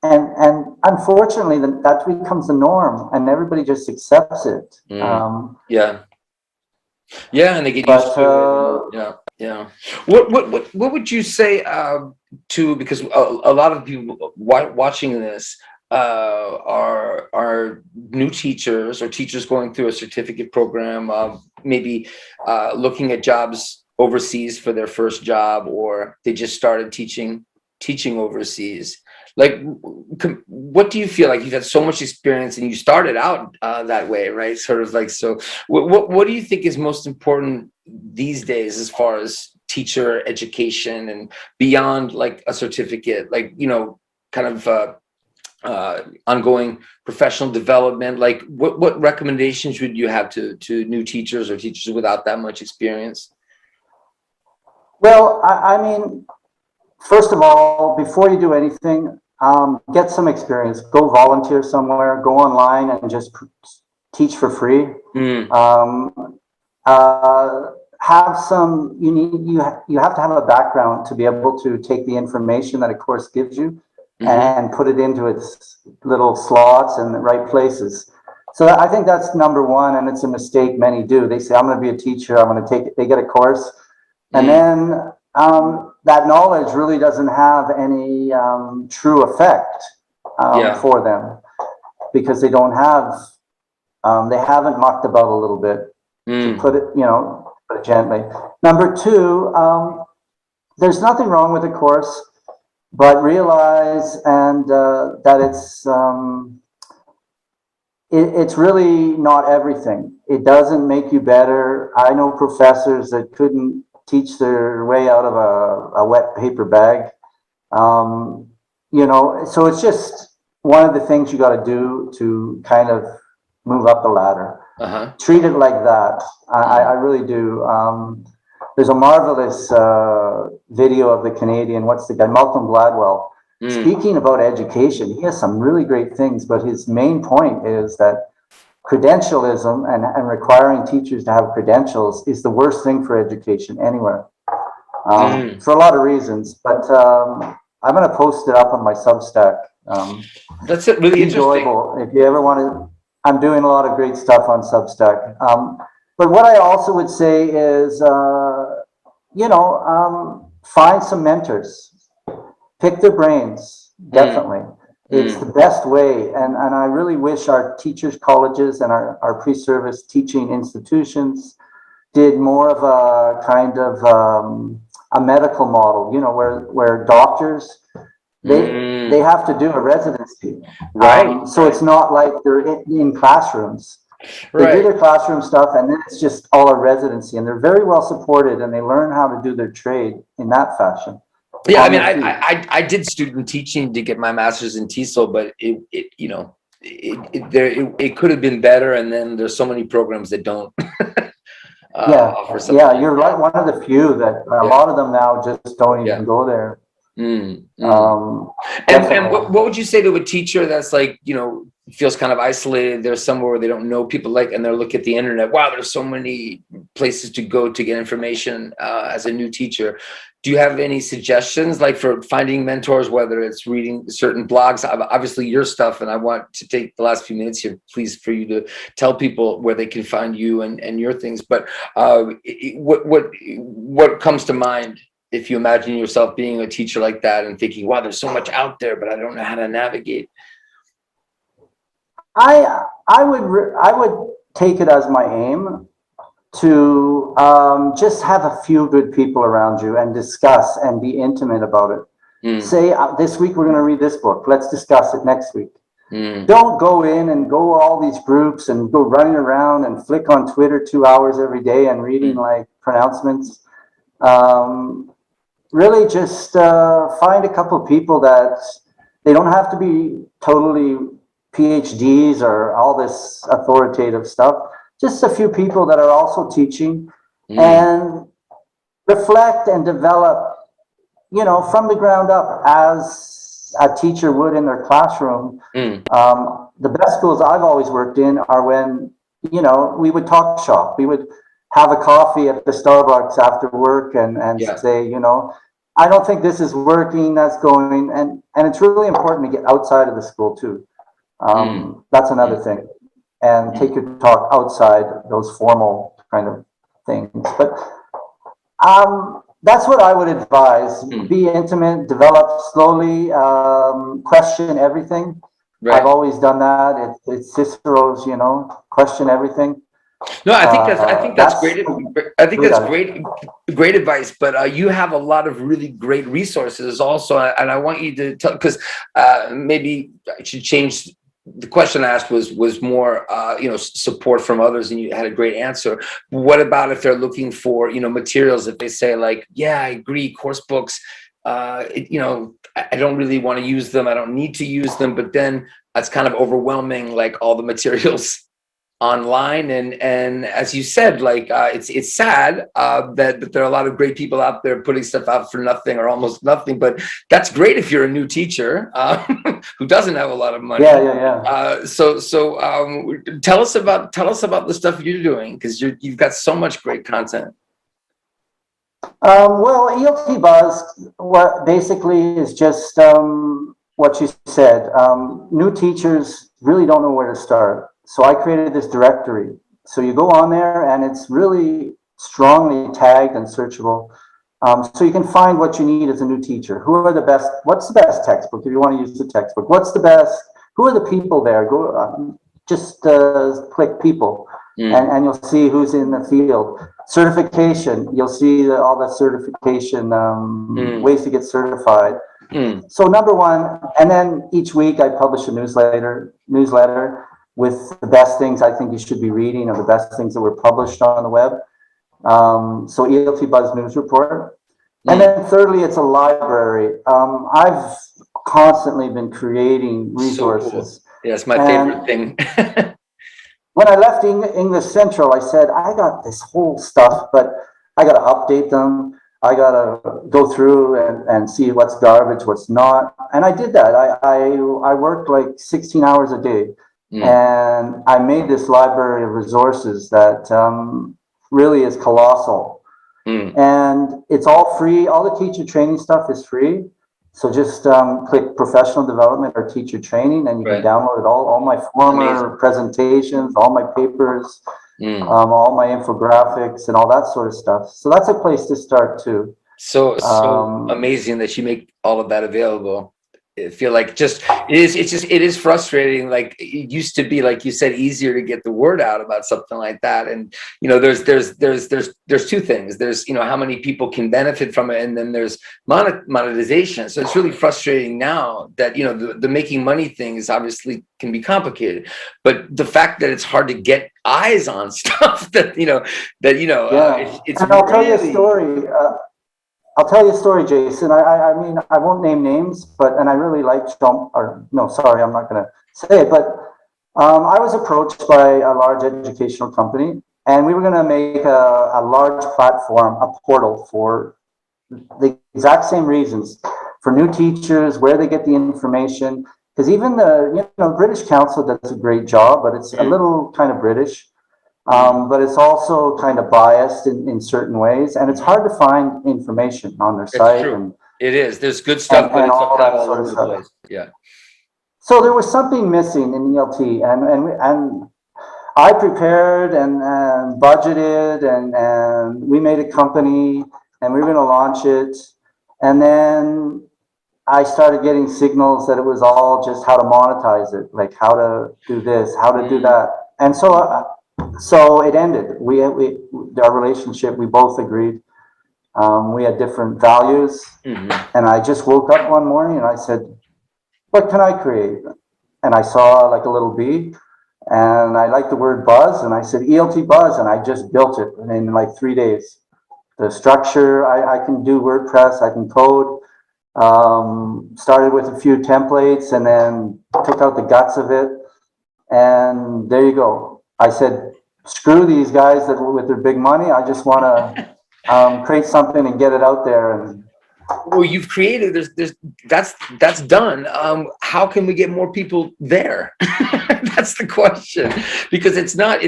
and unfortunately that becomes the norm, and everybody just accepts it. mm. Yeah. Yeah, and they get used But to it, and yeah, yeah. What would you say to, because a lot of people watching this are new teachers or teachers going through a certificate program, maybe looking at jobs overseas for their first job, or they just started teaching overseas. Like, what do you feel like? You've had so much experience, and you started out that way, right? Sort of like, so what do you think is most important these days as far as teacher education and beyond like a certificate, like, kind of ongoing professional development? Like, what recommendations would you have to new teachers or teachers without that much experience? well, I mean, first of all, before you do anything, get some experience. Go volunteer somewhere. Go online and just teach for free. Mm, Um, have some. You have to have a background to be able to take the information that a course gives you mm-hmm, and put it into its little slots in the right places. So I think that's number one, and it's a mistake many do. They say, "I'm going to be a teacher. I'm going to take it." They get a course, and mm, then that knowledge really doesn't have any true effect yeah. for them because they haven't mucked about a little bit, to Mm, put it, put it gently. Number two, there's nothing wrong with the course, but realize and that it's really not everything. It doesn't make you better. I know professors that couldn't teach their way out of a wet paper bag. So it's just one of the things you got to do to kind of move up the ladder. uh-huh. Treat it like that. I Mm, really do. There's a marvelous video of the Canadian, what's the guy, Malcolm Gladwell, mm, speaking about education. He has some really great things, but his main point is that credentialism and requiring teachers to have credentials is the worst thing for education anywhere, mm. for a lot of reasons. But I'm going to post it up on my Substack. That's it. Really Be interesting. Deubel, if you ever want to. I'm doing a lot of great stuff on Substack. But what I also would say is, find some mentors, pick their brains, Mm, definitely. It's the mm, best way. And I really wish our teachers' colleges and our pre-service teaching institutions did more of a kind of a medical model, where doctors, they mm. have to do a residency. Right, So right, it's not like they're in classrooms. They do right. their classroom stuff and then it's just all a residency, and they're very well supported and they learn how to do their trade in that fashion Yeah, I on mean, their feet. I did student teaching to get my master's in TESOL, but it could have been better, and then there's so many programs that don't Yeah, offer something yeah, like you're that. like one of the few that a Yeah, lot of them now just don't even yeah. go there. Mm, mm. Um, And Definitely. what would you say to a teacher that's like, feels kind of isolated? They're somewhere where they don't know people, like, and they're looking at the internet. Wow, there's so many places to go to get information as a new teacher. Do you have any suggestions, like for finding mentors, whether it's reading certain blogs, obviously your stuff, and I want to take the last few minutes here, please, for you to tell people where they can find you and your things. But what comes to mind if you imagine yourself being a teacher like that and thinking, wow, there's so much out there, but I don't know how to navigate? I would take it as my aim to just have a few good people around you and discuss and be intimate about it. Mm, Say, this week we're going to read this book. Let's discuss it next week. Mm. Don't go in and go all these groups and go running around and flick on Twitter 2 hours every day and reading Mm. like pronouncements. Really just find a couple people that they don't have to be totally PhDs or all this authoritative stuff. Just a few people that are also teaching Mm. and reflect and develop, from the ground up as a teacher would in their classroom. Mm. The best schools I've always worked in are when, we would talk shop. We would have a coffee at the Starbucks after work and Yeah. say, I don't think this is working, that's going, and it's really important to get outside of the school too. Mm. That's another Mm. thing. And take your talk outside those formal kind of things. But that's what I would advise. Mm. Be intimate, develop slowly, question everything. I've Right. always done that. It's Cicero's, question everything. No, I think that's That's great. I think great. that's great advice. But you have a lot of really great resources also, and I want you to tell, because maybe I should change. The question I asked was more support from others, and you had a great answer. What about if they're looking for materials? If they say like, yeah, I agree, course books. I don't really want to use them. I don't need to use them, but then that's kind of overwhelming, like all the materials online. And as you said, like it's sad that there are a lot of great people out there putting stuff out for nothing or almost nothing, but that's great if you're a new teacher who doesn't have a lot of money. So tell us about the stuff you're doing, because you've got so much great content. Well, ELT Buzz, what basically is just what you said. New teachers really don't know where to start. So I created this directory. So you go on there and it's really strongly tagged and searchable. So you can find what you need as a new teacher. What's the best textbook if you want to use the textbook? Who are the people there? Just click people. Mm. And you'll see who's in the field. Certification, you'll see all the certification ways to get certified. Mm. So number one, and then each week I publish a newsletter with the best things I think you should be reading or the best things that were published on the web. So ELT Buzz News Report. And then thirdly, it's a library. I've constantly been creating resources. So cool. Yeah, it's my favorite thing. When I left English Central, I said, I got this whole stuff, but I got to update them. I got to go through and see what's garbage, what's not. And I did that. I worked like 16 hours a day. And I made this library of resources that really is colossal. And it's all free. All the teacher training stuff is free. So just click professional development or teacher training, and you can download it all my former presentations, all my papers, all my infographics and all that sort of stuff. So that's a place to start too. So amazing that you make all of that available. I feel like it is frustrating. Like it used to be, like you said, easier to get the word out about something like that. And there's two things. There's how many people can benefit from it, and then there's monetization. So it's really frustrating now that the making money thing is obviously can be complicated, but the fact that it's hard to get eyes on stuff it's and I'll tell you a story. I'll tell you a story, Jason. I mean, I won't name names, and I really like sorry, I'm not going to say it, but I was approached by a large educational company, and we were going to make a large platform, a portal for the exact same reasons for new teachers, where they get the information. Because even the British Council does a great job, but it's a little kind of British. But it's also kind of biased in certain ways, and it's hard to find information on their site. True. It is. There's good stuff, but it's all over the place. Yeah. So there was something missing in ELT, and I prepared and budgeted, and we made a company, and we were going to launch it, and then I started getting signals that it was all just how to monetize it, like how to do this, how to do that, and so it ended. Our relationship, we both agreed. We had different values. And I just woke up one morning and I said, what can I create? and I saw like a little bee, and I liked the word buzz, and I said ELT buzz, and I just built it in like 3 days. The structure, I can do WordPress, I can code. Started with a few templates and then took out the guts of it, and there you go. I said, screw these guys that with their big money. I just want to create something and get it out there. And well, you've created that's done. How can we get more people there? That's the question, because it's not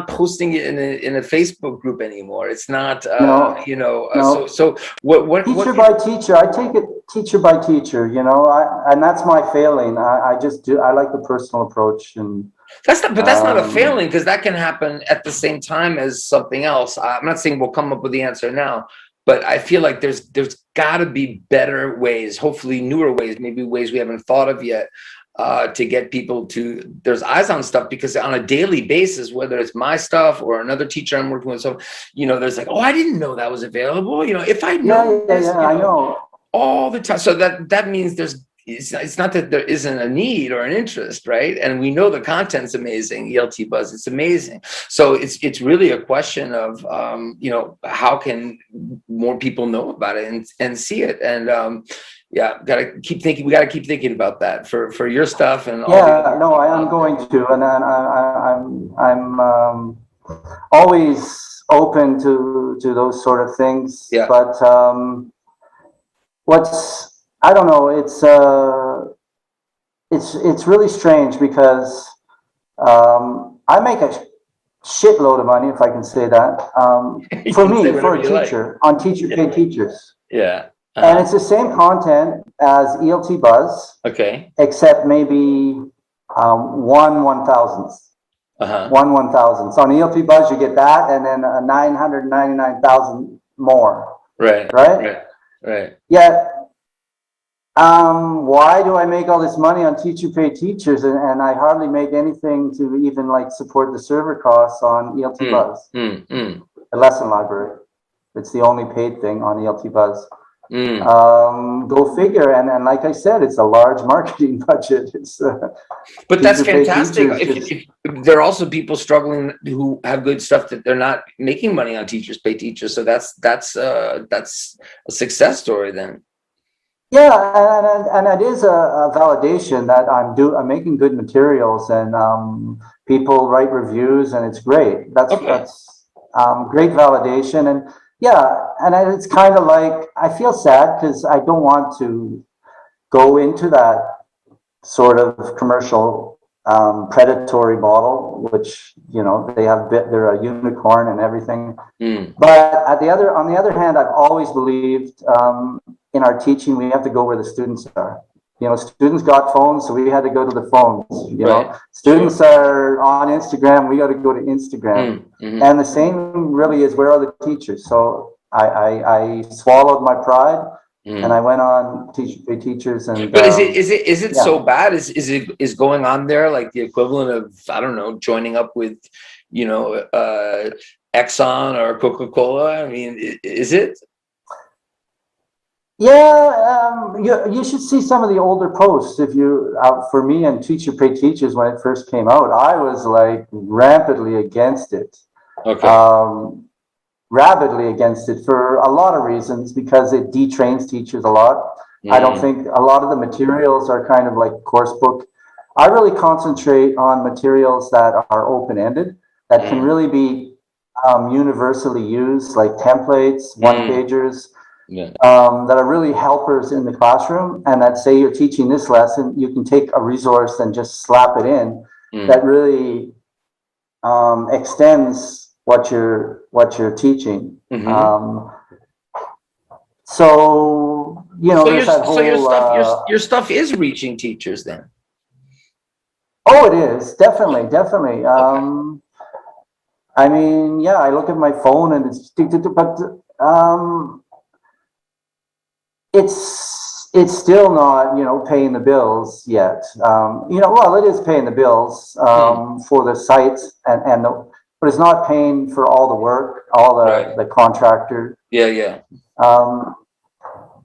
posting it in a Facebook group anymore. It's not no. so what Teacher by teacher, I take it teacher by teacher, and that's my failing. I just do, I like the personal approach. And that's not a failing, because that can happen at the same time as something else. I'm not saying we'll come up with the answer now, but I feel like there's got to be better ways, hopefully newer ways, maybe ways we haven't thought of yet, to get people to, there's eyes on stuff, because on a daily basis, whether it's my stuff or another teacher I'm working with, so, there's like, oh, I didn't know that was available. If I know this, I know all the time. So that means it's not that there isn't a need or an interest, right? And we know the content's amazing, ELT Buzz, it's amazing. So it's really a question of, how can more people know about it and see it? And yeah, we got to keep thinking about that for your stuff and all. I am going to, and I'm always open to those sort of things. Yeah. But I don't know, it's really strange, because I make a shitload of money, if I can say that, for me, for a teacher, on teacher paid teachers. Yeah. And it's the same content as ELT Buzz, Okay. except maybe 1/1000th. Uh-huh. 1/1000th. So on ELT Buzz, you get that, and then 999,000 more. Right. Yet, why do I make all this money on teacher paid teachers, and I hardly make anything to even like support the server costs on ELT Buzz, the lesson library? It's the only paid thing on ELT Buzz. Go figure. And like I said, it's a large marketing budget. But that's fantastic. If there are also people struggling who have good stuff that they're not making money on teachers pay teachers. So that's a success story then. Yeah, and it is a validation that I'm making good materials, and people write reviews, and it's great. That's great validation. And yeah, and it's kind of like, I feel sad because I don't want to go into that sort of commercial predatory model, which they're a unicorn and everything. But on the other hand, I've always believed in our teaching, we have to go where the students are. Students got phones, so we had to go to the phones. Students are on Instagram, we got to go to Instagram. And the same really is, where are the teachers? So I swallowed my pride, and I went on teacher pay teachers. And but is it so bad? Is going on there like the equivalent of, I don't know, joining up with Exxon or Coca-Cola? I mean, is it? Yeah, you should see some of the older posts. If you, for me and teacher pay teachers, when it first came out, I was like rampantly against it. Okay. Rabidly against it for a lot of reasons, because it detrains teachers a lot. I don't think a lot of the materials are kind of like course book. I really concentrate on materials that are open-ended, that can really be universally used, like templates, one-pagers. That are really helpers in the classroom, and that say you're teaching this lesson, you can take a resource and just slap it in that really extends what you're teaching. So there's that whole, your stuff is reaching teachers then. Oh, it is definitely. I mean, yeah, I look at my phone and but it's still not, paying the bills yet. Well, it is paying the bills for the sites but it's not paying for all the work, all the contractor. Yeah.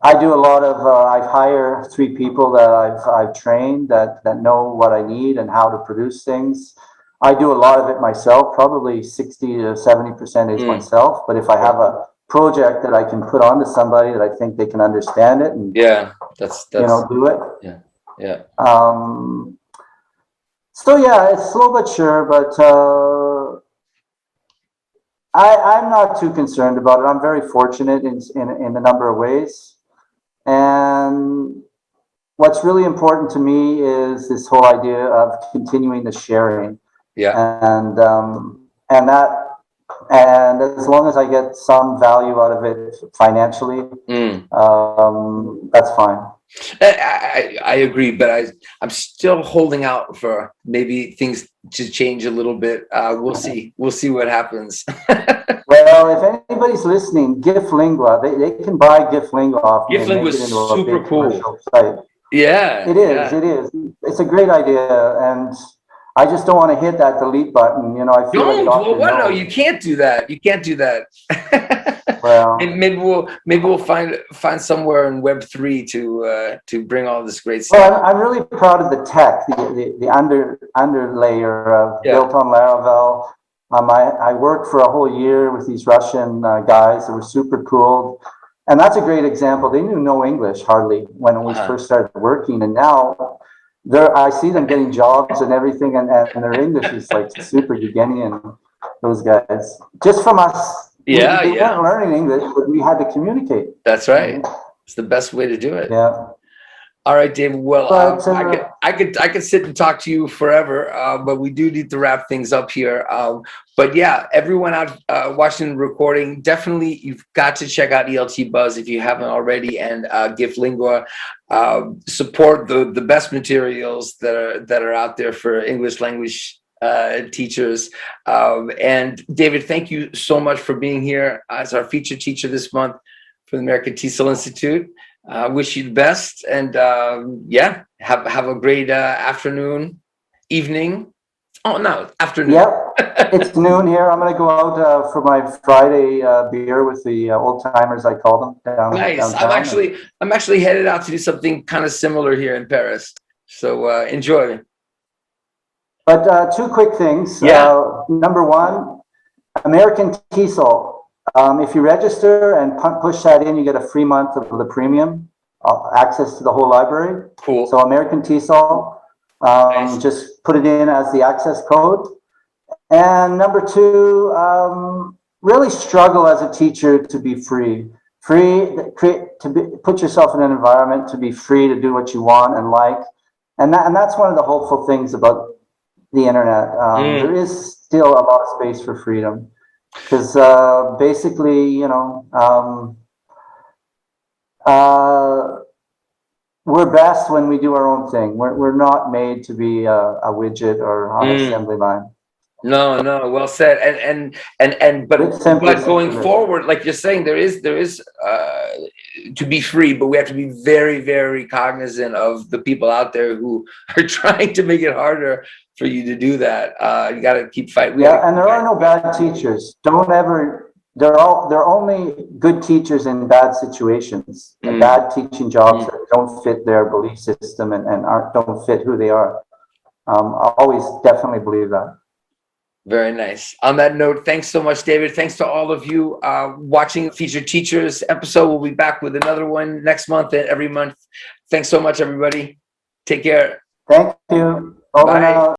I do a lot of, I hire 3 people that I've trained that know what I need and how to produce things. I do a lot of it myself, probably 60 to 70% is myself. But if I have a project that I can put onto somebody that I think they can understand it and that's do it. yeah. So yeah, it's slow but sure, but I'm not too concerned about it. I'm very fortunate in a number of ways. And what's really important to me is this whole idea of continuing the sharing. And as long as I get some value out of it financially, that's fine. I agree, but I'm still holding out for maybe things to change a little bit. We'll see what happens. Well, if anybody's listening, GIF Lingua, they can buy GIF Lingua off me GIF and Lingua make it is into a super big cool. commercial site. It is. It's a great idea, and I just don't want to hit that delete button. I feel like no, you can't do that. You can't do that. Well, maybe we'll find somewhere in Web3 to bring all this great stuff. Well, I'm really proud of the tech, the underlayer of built on Laravel. I worked for a whole year with these Russian guys that were super cool. And that's a great example. They knew no English hardly when we first started working. And now I see them getting jobs and everything. And their English is like super Eugenian, those guys. Just from us. They weren't learning English, but we had to communicate. That's right. It's the best way to do it. Yeah. All right, David. Well, I could sit and talk to you forever, but we do need to wrap things up here. But yeah, everyone out watching the recording, definitely you've got to check out ELT Buzz if you haven't already, and GIF Lingua. Support the best materials that are out there for English language teachers. And David, thank you so much for being here as our featured teacher this month for the American TESOL Institute. Wish you the best, and have a great afternoon, evening. Oh no, afternoon. Yep, it's noon here. I'm going to go out for my Friday beer with the old timers, I call them. Nice. Downtown. I'm actually headed out to do something kind of similar here in Paris. So enjoy. But 2 quick things. Number 1, American TESOL. If you register and push that in, you get a free month of the premium access to the whole library. Cool. So American TESOL, nice. Just put it in as the access code. And number 2, really struggle as a teacher to be free. Put yourself in an environment to be free to do what you want and like. And that's one of the hopeful things about the internet. There is still a lot of space for freedom. Because basically, we're best when we do our own thing. We're not made to be a widget or on an assembly line. No, well said. But going forward, like you're saying, there is to be free, but we have to be very, very cognizant of the people out there who are trying to make it harder for you to do that. You got to keep fighting. Yeah, and there are no bad teachers. They're only good teachers in bad situations, and bad teaching jobs that don't fit their belief system and don't fit who they are. I always definitely believe that. Very nice. On that note, thanks so much, David. Thanks to all of you watching Featured Teachers episode. We'll be back with another one next month and every month. Thanks so much, everybody. Take care. Thank you. Over and out.